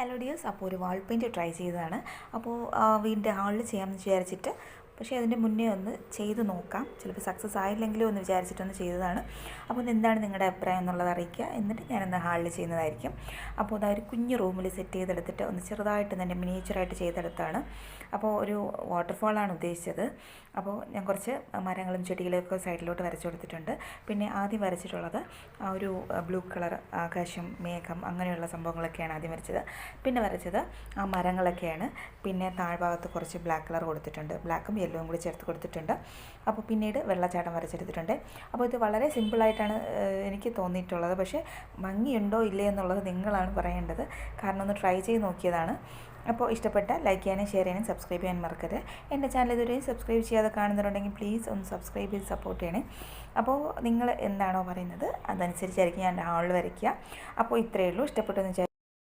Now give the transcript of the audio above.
Hello dears, അപ്പോൾ ഒരു വാൾ paint try ചെയ്തതാണ്. അപ്പോൾ വീടിൻ്റെ ഹാളിൽ ചെയ്യാമെന്ന് വിചാരിച്ചിട്ട്, പക്ഷേ അതിൻ്റെ മുന്നേ ഒന്ന് ചെയ്ത് നോക്കാം, ചിലപ്പോൾ സക്സസ് ആയില്ലെങ്കിലോ എന്ന് വിചാരിച്ചിട്ടൊന്ന് ചെയ്തതാണ്. അപ്പോൾ എന്താണ് നിങ്ങളുടെ അഭിപ്രായം എന്നുള്ളത് അറിയിക്കുക. എന്നിട്ട് ഞാനൊന്ന് ഹാളിൽ ചെയ്യുന്നതായിരിക്കും. അപ്പോൾ അതാ ഒരു കുഞ്ഞു റൂമിൽ സെറ്റ് ചെയ്തെടുത്തിട്ട് ഒന്ന് ചെറുതായിട്ട് തന്നെ മിനിയേച്ചറായിട്ട് ചെയ്തെടുത്താണ്. അപ്പോൾ ഒരു വാട്ടർഫോളാണ് ഉദ്ദേശിച്ചത്. അപ്പോൾ ഞാൻ കുറച്ച് മരങ്ങളും ചെടികളൊക്കെ സൈഡിലോട്ട് വരച്ചു കൊടുത്തിട്ടുണ്ട്. പിന്നെ ആദ്യം വരച്ചിട്ടുള്ളത് ആ ഒരു ബ്ലൂ കളർ ആകാശം, മേഘം, അങ്ങനെയുള്ള സംഭവങ്ങളൊക്കെയാണ് ആദ്യം വരച്ചത്. പിന്നെ വരച്ചത് ആ മരങ്ങളൊക്കെയാണ്. പിന്നെ താഴ്ഭാഗത്ത് കുറച്ച് ബ്ലാക്ക് കളർ കൊടുത്തിട്ടുണ്ട്, ബ്ലാക്കും യെല്ലോയും കൂടി ചേർത്ത് കൊടുത്തിട്ടുണ്ട്. അപ്പോൾ പിന്നീട് വെള്ളച്ചാട്ടം വരച്ചെടുത്തിട്ടുണ്ട്. അപ്പോൾ ഇത് വളരെ സിമ്പിളായിട്ടാണ് എനിക്ക് തോന്നിയിട്ടുള്ളത്. പക്ഷേ ഭംഗിയുണ്ടോ ഇല്ലേ എന്നുള്ളത് നിങ്ങളാണ് പറയേണ്ടത്. കാരണം ഒന്ന് ട്രൈ ചെയ്ത് നോക്കിയതാണ്. അപ്പോൾ ഇഷ്ടപ്പെട്ട ലൈക്ക് ചെയ്യാനും ഷെയർ ചെയ്യാനും സബ്സ്ക്രൈബ് ചെയ്യാൻ മറക്കരുത്. എൻ്റെ ചാനൽ ഇതുവരെയും സബ്സ്ക്രൈബ് ചെയ്യാതെ കാണുന്നുണ്ടെങ്കിൽ പ്ലീസ് ഒന്ന് സബ്സ്ക്രൈബ് ചെയ്ത് സപ്പോർട്ട് ചെയ്യണേ. അപ്പോൾ നിങ്ങൾ എന്താണോ പറയുന്നത് അതനുസരിച്ചായിരിക്കും ഞാൻ ഹാളിൽ വരയ്ക്കുക. അപ്പോൾ ഇത്രയേ ഉള്ളൂ. ഇഷ്ടപ്പെട്ടെന്ന്